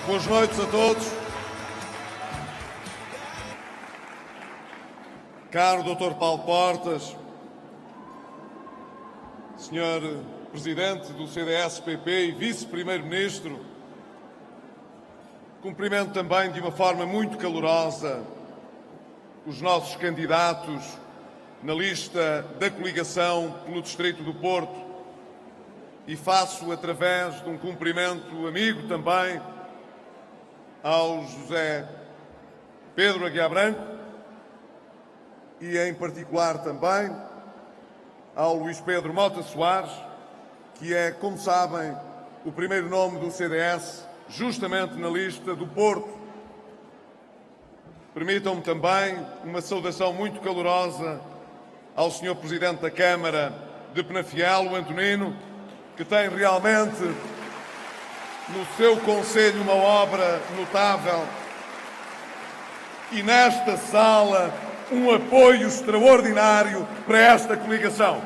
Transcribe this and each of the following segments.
Boas noites a todos. Caro Dr. Paulo Portas, Sr. Presidente do CDS-PP e Vice-Primeiro-Ministro, cumprimento também de uma forma muito calorosa os nossos candidatos na lista da coligação pelo Distrito do Porto e faço, através de um cumprimento amigo também, ao José Pedro Aguiar Branco e, em particular, também ao Luís Pedro Mota Soares, que é, como sabem, o primeiro nome do CDS, justamente na lista do Porto. Permitam-me também uma saudação muito calorosa ao Sr. Presidente da Câmara de Penafiel, o Antonino, que tem realmente no seu conselho uma obra notável e nesta sala um apoio extraordinário para esta coligação.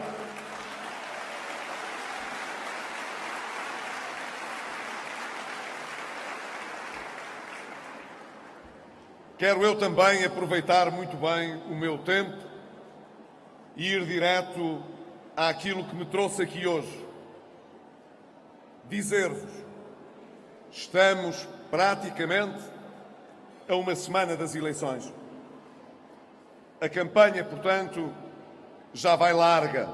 Quero eu também aproveitar muito bem o meu tempo e ir direto àquilo que me trouxe aqui hoje. Dizer-vos, estamos praticamente a uma semana das eleições. A campanha, portanto, já vai larga.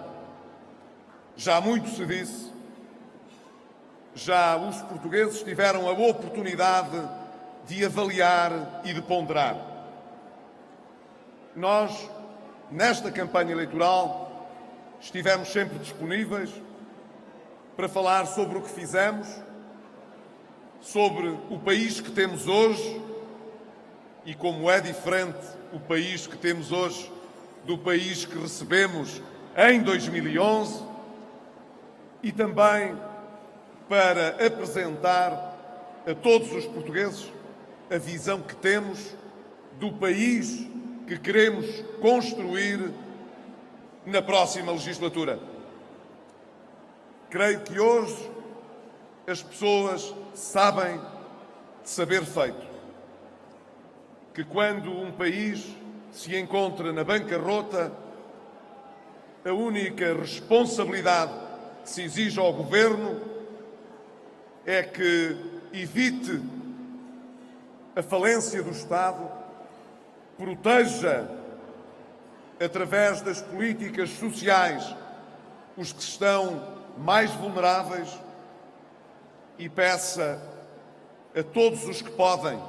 Já muito se disse, já os portugueses tiveram a oportunidade de avaliar e de ponderar. Nós, nesta campanha eleitoral, estivemos sempre disponíveis para falar sobre o que fizemos, sobre o país que temos hoje e como é diferente o país que temos hoje do país que recebemos em 2011 e também para apresentar a todos os portugueses a visão que temos do país que queremos construir na próxima legislatura. Creio que hoje as pessoas sabem de saber feito que quando um país se encontra na bancarrota, a única responsabilidade que se exige ao Governo é que evite a falência do Estado, proteja, através das políticas sociais, os que estão mais vulneráveis e peça a todos os que podem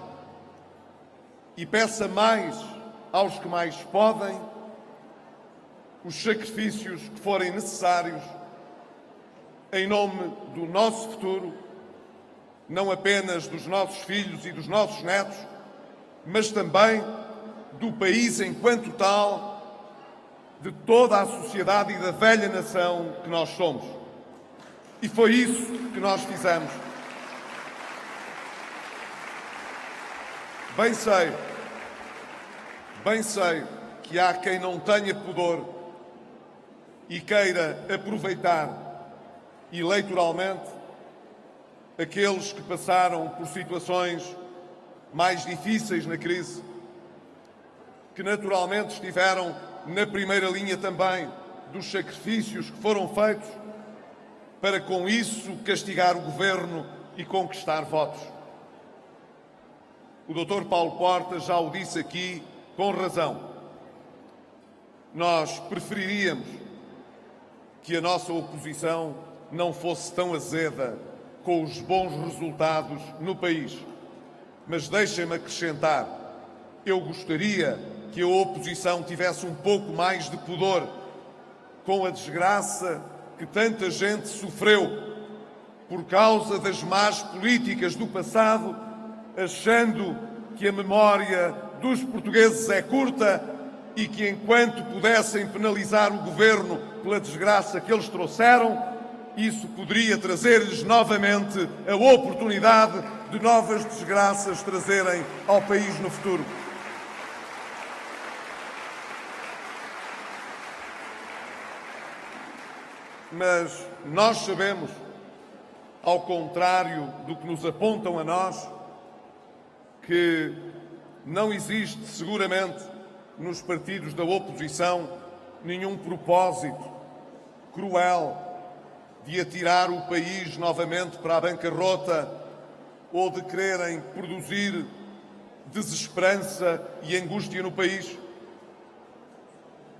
e peça mais aos que mais podem os sacrifícios que forem necessários em nome do nosso futuro, não apenas dos nossos filhos e dos nossos netos, mas também do país enquanto tal, de toda a sociedade e da velha nação que nós somos. E foi isso que nós fizemos. Bem sei que há quem não tenha pudor e queira aproveitar eleitoralmente aqueles que passaram por situações mais difíceis na crise, que naturalmente estiveram na primeira linha também dos sacrifícios que foram feitos para com isso castigar o Governo e conquistar votos. O Dr. Paulo Portas já o disse aqui com razão. Nós preferiríamos que a nossa oposição não fosse tão azeda com os bons resultados no país. Mas deixem-me acrescentar, eu gostaria que a oposição tivesse um pouco mais de pudor com a desgraça que tanta gente sofreu por causa das más políticas do passado, achando que a memória dos portugueses é curta e que, enquanto pudessem penalizar o Governo pela desgraça que eles trouxeram, isso poderia trazer-lhes novamente a oportunidade de novas desgraças trazerem ao país no futuro. Mas nós sabemos, ao contrário do que nos apontam a nós, que não existe, seguramente, nos partidos da oposição, nenhum propósito cruel de atirar o país novamente para a bancarrota ou de quererem produzir desesperança e angústia no país.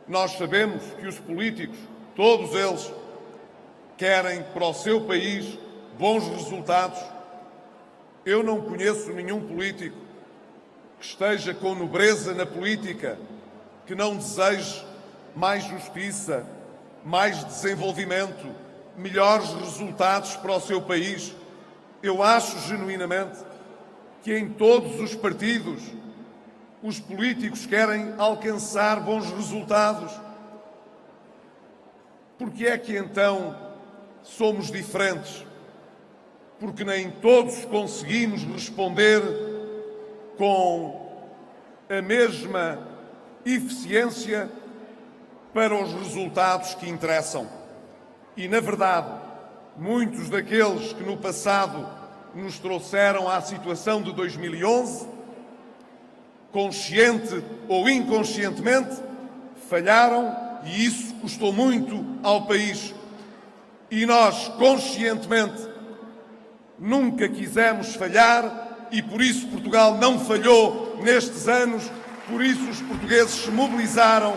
Nós sabemos que os políticos, todos eles, querem para o seu país bons resultados. Eu não conheço nenhum político que esteja com nobreza na política que não deseje mais justiça, mais desenvolvimento, melhores resultados para o seu país. Eu acho genuinamente que em todos os partidos os políticos querem alcançar bons resultados. Porque é que então somos diferentes? Porque nem todos conseguimos responder com a mesma eficiência para os resultados que interessam. E, na verdade, muitos daqueles que no passado nos trouxeram à situação de 2011, consciente ou inconscientemente, falharam e isso custou muito ao país. E nós, conscientemente, nunca quisemos falhar e por isso Portugal não falhou nestes anos, por isso os portugueses se mobilizaram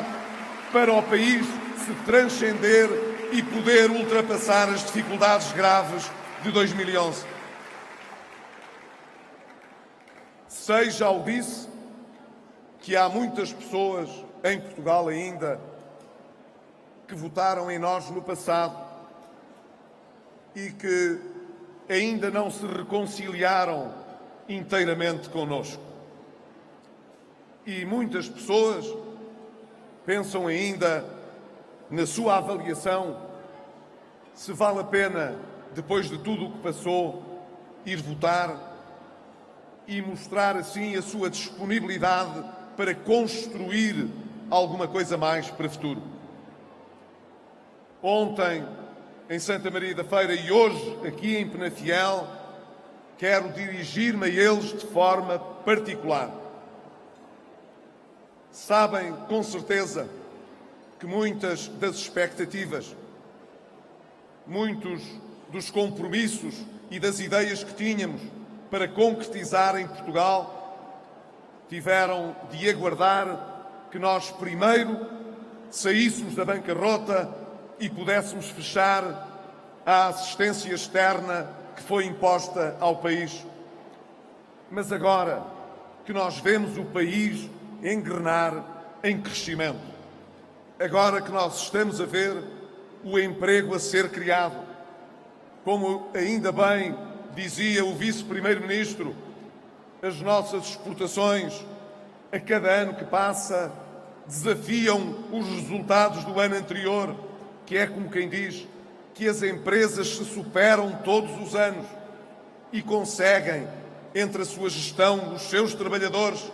para o país se transcender e poder ultrapassar as dificuldades graves de 2011. Sei, já o disse, que há muitas pessoas em Portugal ainda que votaram em nós no passado e que ainda não se reconciliaram inteiramente connosco. E muitas pessoas pensam ainda na sua avaliação se vale a pena, depois de tudo o que passou, ir votar e mostrar assim a sua disponibilidade para construir alguma coisa mais para o futuro. Ontem, em Santa Maria da Feira e hoje, aqui em Penafiel, quero dirigir-me a eles de forma particular. Sabem, com certeza, que muitas das expectativas, muitos dos compromissos e das ideias que tínhamos para concretizar em Portugal tiveram de aguardar que nós primeiro saíssemos da bancarrota e pudéssemos fechar a assistência externa que foi imposta ao país. Mas agora que nós vemos o país engrenar em crescimento, agora que nós estamos a ver o emprego a ser criado, como ainda bem dizia o Vice-Primeiro-Ministro, as nossas exportações, a cada ano que passa, desafiam os resultados do ano anterior, que é como quem diz que as empresas se superam todos os anos e conseguem, entre a sua gestão, os seus trabalhadores,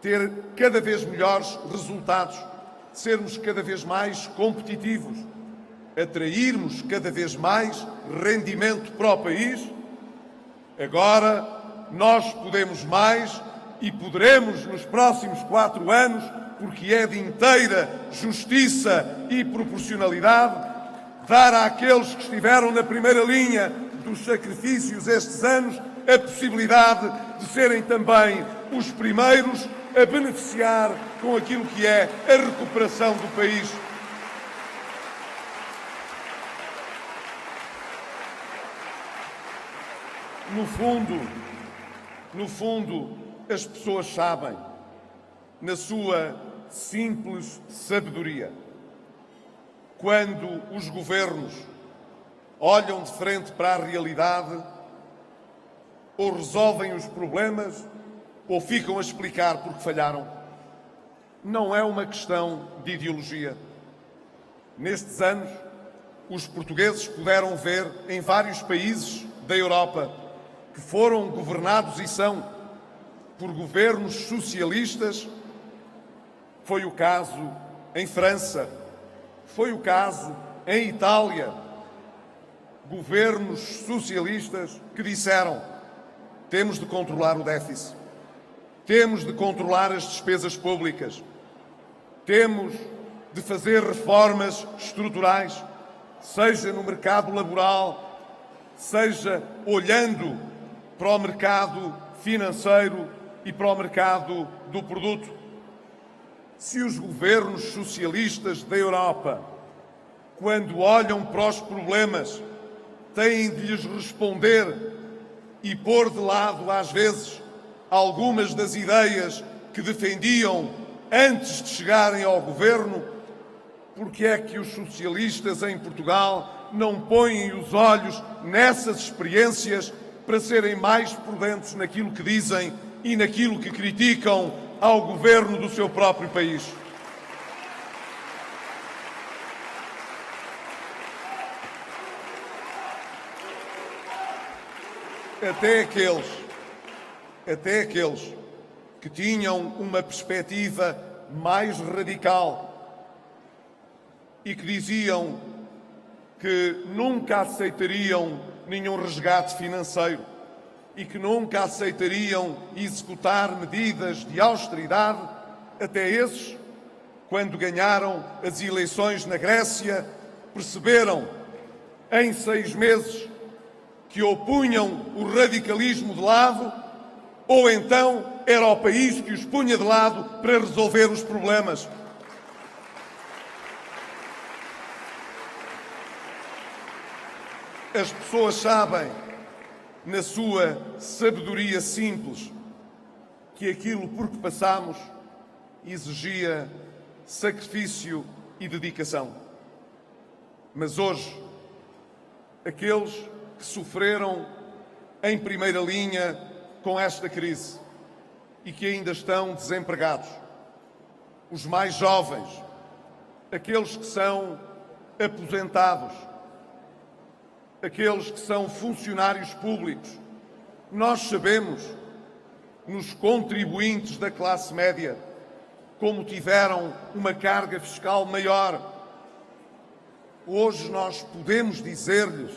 ter cada vez melhores resultados, sermos cada vez mais competitivos, atrairmos cada vez mais rendimento para o país. Agora nós podemos mais e poderemos nos próximos 4 anos, porque é de inteira justiça e proporcionalidade, dar àqueles que estiveram na primeira linha dos sacrifícios estes anos a possibilidade de serem também os primeiros a beneficiar com aquilo que é a recuperação do país. No fundo, as pessoas sabem, na sua simples sabedoria, quando os governos olham de frente para a realidade, ou resolvem os problemas, ou ficam a explicar porque falharam. Não é uma questão de ideologia. Nestes anos, os portugueses puderam ver em vários países da Europa que foram governados e são por governos socialistas. Foi o caso em França, foi o caso em Itália. Governos socialistas que disseram: temos de controlar o déficit, Temos de controlar as despesas públicas. Temos de fazer reformas estruturais, seja no mercado laboral, seja olhando para o mercado financeiro e para o mercado do produto. Se os governos socialistas da Europa, quando olham para os problemas, têm de lhes responder e pôr de lado, às vezes, algumas das ideias que defendiam antes de chegarem ao governo, porque é que os socialistas em Portugal não põem os olhos nessas experiências para serem mais prudentes naquilo que dizem e naquilo que criticam ao governo do seu próprio país? Até aqueles que tinham uma perspectiva mais radical e que diziam que nunca aceitariam nenhum resgate financeiro e que nunca aceitariam executar medidas de austeridade, até esses, quando ganharam as eleições na Grécia, perceberam em 6 meses que ou punham o radicalismo de lado ou então era o país que os punha de lado para resolver os problemas. As pessoas sabem, na sua sabedoria simples, que aquilo por que passamos exigia sacrifício e dedicação. Mas hoje, aqueles que sofreram em primeira linha com esta crise e que ainda estão desempregados, os mais jovens, aqueles que são aposentados, aqueles que são funcionários públicos, nós sabemos, nos contribuintes da classe média, como tiveram uma carga fiscal maior. Hoje nós podemos dizer-lhes,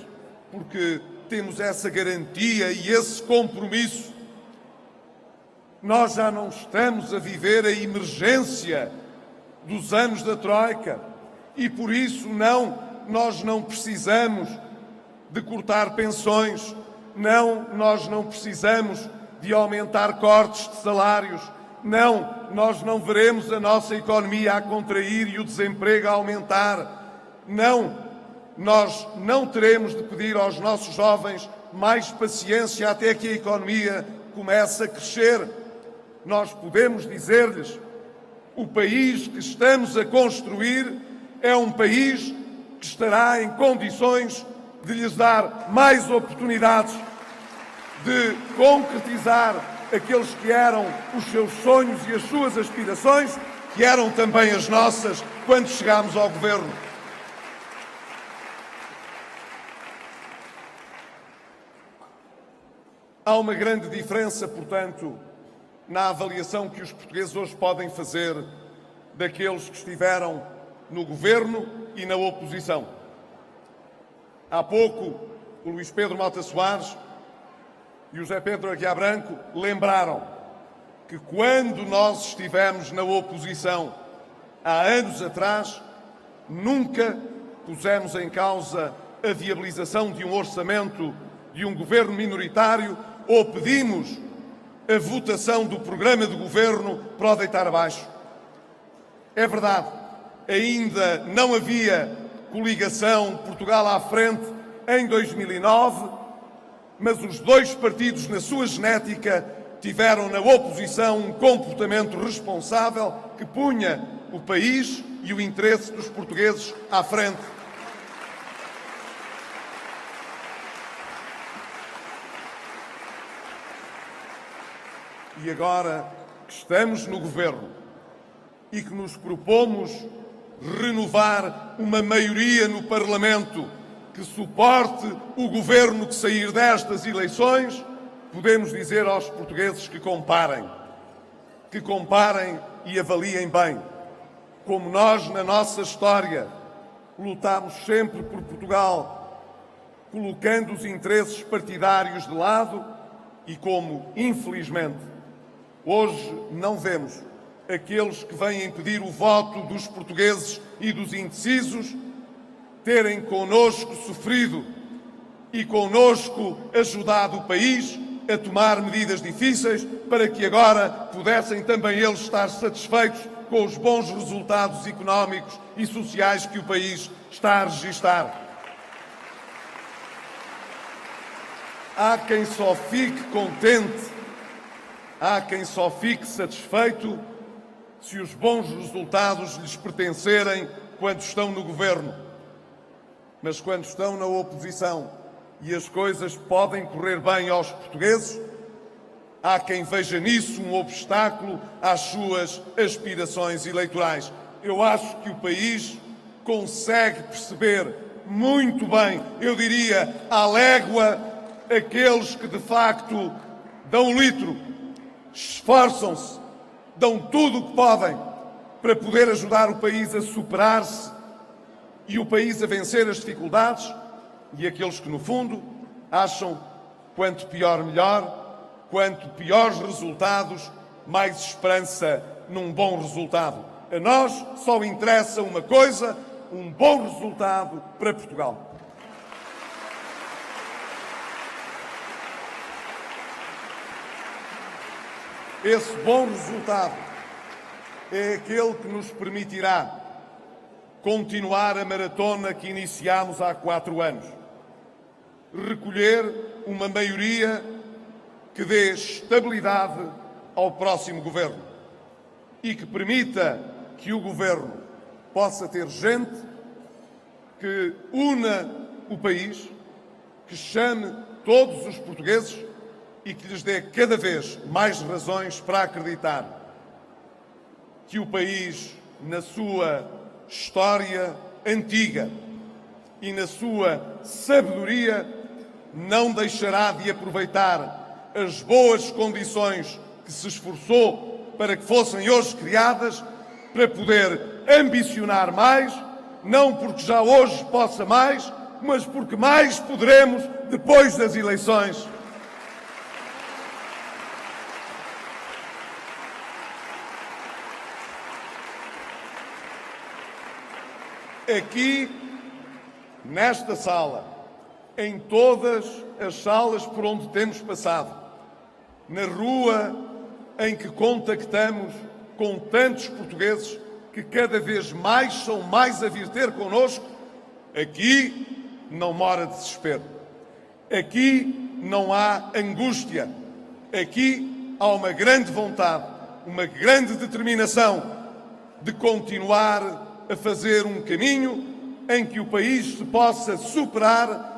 porque temos essa garantia e esse compromisso, nós já não estamos a viver a emergência dos anos da Troika e, por isso, nós não precisamos de cortar pensões, nós não precisamos de aumentar cortes de salários, nós não veremos a nossa economia a contrair e o desemprego a aumentar, nós não teremos de pedir aos nossos jovens mais paciência até que a economia comece a crescer. Nós podemos dizer-lhes: o país que estamos a construir é um país que estará em condições de lhes dar mais oportunidades, de concretizar aqueles que eram os seus sonhos e as suas aspirações, que eram também as nossas quando chegámos ao governo. Há uma grande diferença, portanto, na avaliação que os portugueses hoje podem fazer daqueles que estiveram no governo e na oposição. Há pouco, o Luís Pedro Mota Soares e o José Pedro Aguiar Branco lembraram que quando nós estivemos na oposição há anos atrás, nunca pusemos em causa a viabilização de um orçamento de um governo minoritário ou pedimos a votação do programa de governo para o deitar abaixo. É verdade, ainda não havia coligação Portugal à frente em 2009, mas os dois partidos, na sua genética, tiveram na oposição um comportamento responsável que punha o país e o interesse dos portugueses à frente. E agora que estamos no governo e que nos propomos renovar uma maioria no Parlamento que suporte o governo que sair destas eleições, podemos dizer aos portugueses que comparem e avaliem bem. Como nós, na nossa história, lutámos sempre por Portugal, colocando os interesses partidários de lado e como, infelizmente, Hoje não vemos aqueles que vêm impedir o voto dos portugueses e dos indecisos terem connosco sofrido e connosco ajudado o país a tomar medidas difíceis para que agora pudessem também eles estar satisfeitos com os bons resultados económicos e sociais que o país está a registrar. Há quem só fique contente, há quem só fique satisfeito se os bons resultados lhes pertencerem quando estão no governo. Mas quando estão na oposição e as coisas podem correr bem aos portugueses, há quem veja nisso um obstáculo às suas aspirações eleitorais. Eu acho que o país consegue perceber muito bem, eu diria, à légua, aqueles que de facto dão um litro, esforçam-se, dão tudo o que podem para poder ajudar o país a superar-se e o país a vencer as dificuldades, e aqueles que, no fundo, acham quanto pior melhor, quanto piores resultados, mais esperança num bom resultado. A nós só interessa uma coisa: um bom resultado para Portugal. Esse bom resultado é aquele que nos permitirá continuar a maratona que iniciámos há 4 anos. Recolher uma maioria que dê estabilidade ao próximo governo e que permita que o governo possa ter gente que una o país, que chame todos os portugueses e que lhes dê cada vez mais razões para acreditar que o país, na sua história antiga e na sua sabedoria, não deixará de aproveitar as boas condições que se esforçou para que fossem hoje criadas, para poder ambicionar mais, não porque já hoje possa mais, mas porque mais poderemos depois das eleições. Aqui, nesta sala, em todas as salas por onde temos passado, na rua em que contactamos com tantos portugueses que cada vez mais são mais a vir ter connosco, aqui não mora desespero. Aqui não há angústia. Aqui há uma grande vontade, uma grande determinação de continuar a fazer um caminho em que o país se possa superar,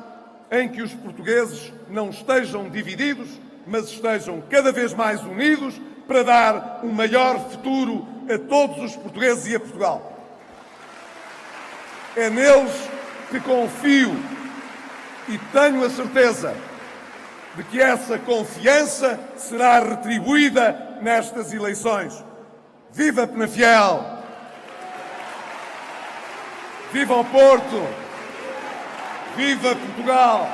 em que os portugueses não estejam divididos, mas estejam cada vez mais unidos para dar um melhor futuro a todos os portugueses e a Portugal. É neles que confio e tenho a certeza de que essa confiança será retribuída nestas eleições. Viva Penafiel! Viva o Porto! Viva Portugal!